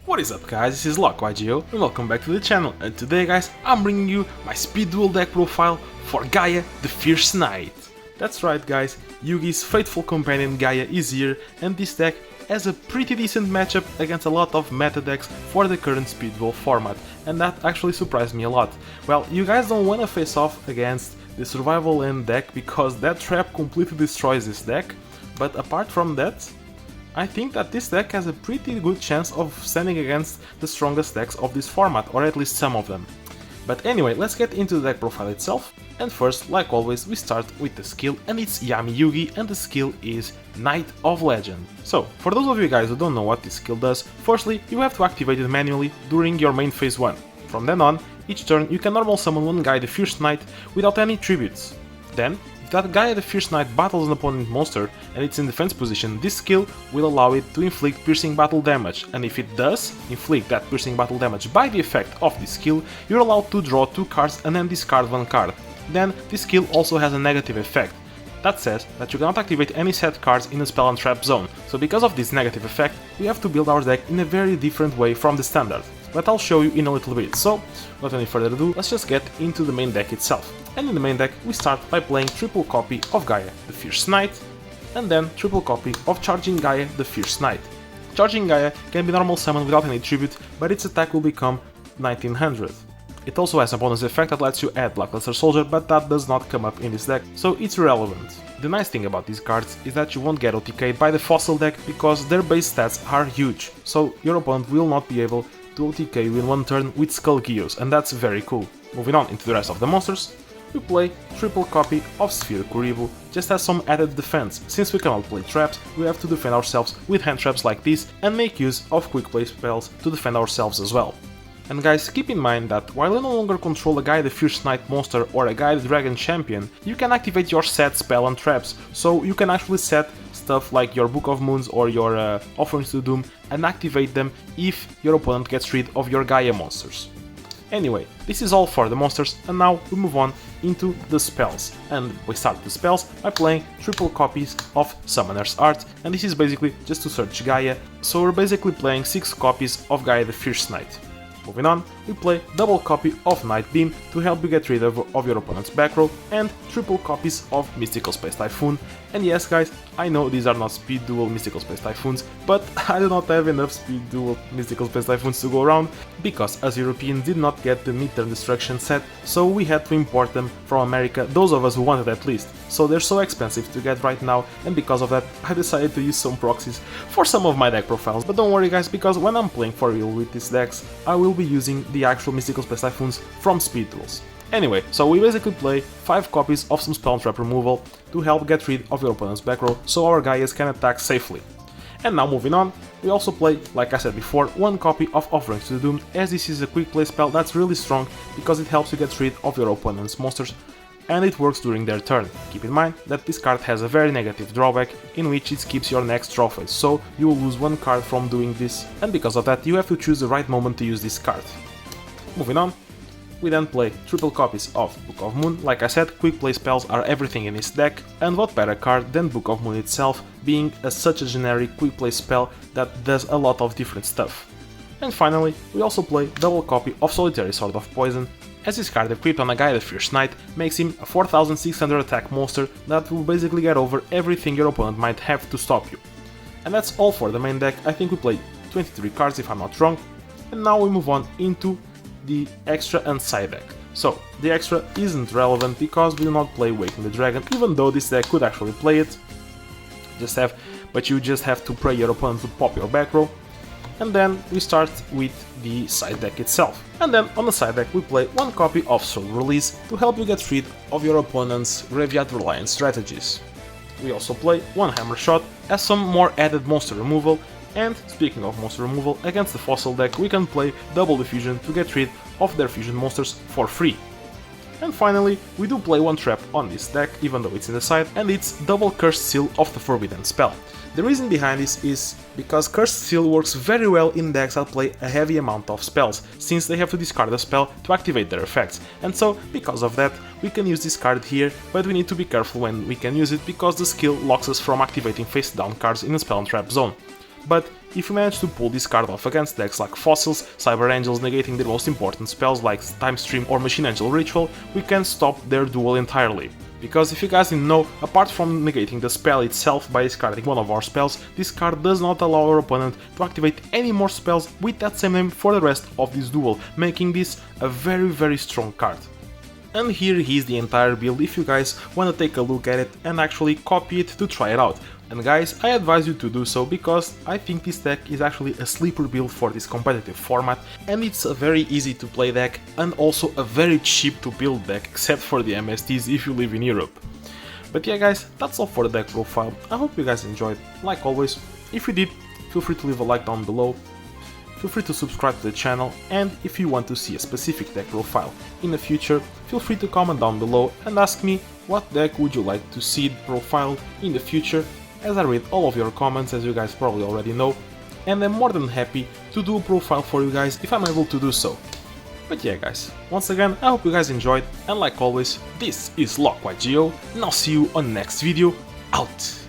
What is up guys, this is LockYGO and welcome back to the channel, and today guys I'm bringing you my Speed Duel deck profile for Gaia the Fierce Knight. That's right guys, Yugi's faithful companion Gaia is here, and this deck has a pretty decent matchup against a lot of meta decks for the current Speed Duel format, and that actually surprised me a lot. Well, you guys don't want to face off against the Survival End deck because that trap completely destroys this deck, but apart from that, I think that this deck has a pretty good chance of standing against the strongest decks of this format, or at least some of them. But anyway, let's get into the deck profile itself, and first, like always, we start with the skill, and it's Yami Yugi, and the skill is Knight of Legend. So, for those of you guys who don't know what this skill does, firstly, you have to activate it manually during your main phase 1. From then on, each turn you can normal summon one Gaia the Fierce Knight without any tributes. Then, if that Gaia the Fierce Knight battles an opponent monster and it's in defense position, this skill will allow it to inflict piercing battle damage, and if it does inflict that piercing battle damage by the effect of this skill, you're allowed to draw 2 cards and then discard 1 card. Then, this skill also has a negative effect. That says that you cannot activate any set cards in a spell and trap zone, so because of this negative effect, we have to build our deck in a very different way from the standard. But I'll show you in a little bit, so without any further ado, let's just get into the main deck itself. And in the main deck, we start by playing triple copy of Gaia the Fierce Knight, and then triple copy of Charging Gaia the Fierce Knight. Charging Gaia can be normal summoned without any tribute, but its attack will become 1900. It also has a bonus effect that lets you add Blackluster Soldier, but that does not come up in this deck, so it's irrelevant. The nice thing about these cards is that you won't get OTK'd by the Fossil deck because their base stats are huge, so your opponent will not be able to OTK you in one turn with Skull Geos, and that's very cool. Moving on into the rest of the monsters, we play triple copy of Sphere Kuriboh, just as some added defense. Since we cannot play traps, we have to defend ourselves with hand traps like this and make use of quick play spells to defend ourselves as well. And guys, keep in mind that while you no longer control a Gaia the Fierce Knight monster or a Gaia the Dragon champion, you can activate your set spell and traps, so you can actually set stuff like your Book of Moons or your Offerings to Doom and activate them if your opponent gets rid of your Gaia monsters. Anyway, this is all for the monsters, and now we move on into the spells. And we start the spells by playing triple copies of Summoner's Art, and this is basically just to search Gaia, so we're basically playing 6 copies of Gaia the Fierce Knight. Moving on, we play double copy of Night Beam to help you get rid of your opponent's back row, and triple copies of Mystical Space Typhoon. And yes guys, I know these are not Speed Duel Mystical Space Typhoons, but I do not have enough Speed Duel Mystical Space Typhoons to go around, because us Europeans did not get the Midterm Destruction set, so we had to import them from America, those of us who wanted at least. So they're so expensive to get right now, and because of that I decided to use some proxies for some of my deck profiles. But don't worry guys, because when I'm playing for real with these decks, I will be using the actual Mystical Space Typhoons from Speed Duels. Anyway, so we basically play 5 copies of some spell and trap removal to help get rid of your opponent's back row, so our Gaias can attack safely. And now moving on, we also play, like I said before, 1 copy of Offerings to the Doomed, as this is a quick play spell that's really strong because it helps you get rid of your opponent's monsters, and it works during their turn. Keep in mind that this card has a very negative drawback, in which it skips your next draw phase, so you will lose 1 card from doing this, and because of that you have to choose the right moment to use this card. Moving on, we then play triple copies of Book of Moon. Like I said, quick play spells are everything in this deck, and what better card than Book of Moon itself, being such a generic quick play spell that does a lot of different stuff. And finally, we also play double copy of Solitary Sword of Poison, as this card equipped on a Gaia the Fierce Knight makes him a 4600 attack monster that will basically get over everything your opponent might have to stop you. And that's all for the main deck. I think we played 23 cards if I'm not wrong, and now we move on into the extra and side deck. So, the extra isn't relevant because we do not play Waking the Dragon, even though this deck could actually play it, but you just have to pray your opponent to pop your back row. And then we start with the side deck itself. And then on the side deck we play 1 copy of Soul Release to help you get rid of your opponent's Graveyard Reliance strategies. We also play 1 Hammer Shot as some more added monster removal. And speaking of monster removal, against the Fossil deck we can play Double Diffusion to get rid of their fusion monsters for free. And finally, we do play 1 trap on this deck, even though it's in the side, and it's Double Cursed Seal of the Forbidden Spell. The reason behind this is because Cursed Seal works very well in decks that play a heavy amount of spells, since they have to discard a spell to activate their effects, and so, because of that, we can use this card here, but we need to be careful when we can use it because the skill locks us from activating face down cards in a spell and trap zone. but if you manage to pull this card off against decks like Fossils, Cyber Angels negating their most important spells like Time Stream or Machine Angel Ritual, we can stop their duel entirely. Because if you guys didn't know, apart from negating the spell itself by discarding one of our spells, this card does not allow our opponent to activate any more spells with that same name for the rest of this duel, making this a very strong card. And here is the entire build if you guys wanna take a look at it and actually copy it to try it out. And guys, I advise you to do so because I think this deck is actually a sleeper build for this competitive format, and it's a very easy to play deck and also a very cheap to build deck, except for the MSTs if you live in Europe. But yeah guys, that's all for the deck profile. I hope you guys enjoyed. Like always, if you did, feel free to leave a like down below. Feel free to subscribe to the channel, and if you want to see a specific deck profile in the future, feel free to comment down below and ask me what deck would you like to see profiled in the future, as I read all of your comments, as you guys probably already know, and I'm more than happy to do a profile for you guys if I'm able to do so. But yeah guys, once again I hope you guys enjoyed, and like always, this is LockYGO, and I'll see you on the next video. Out!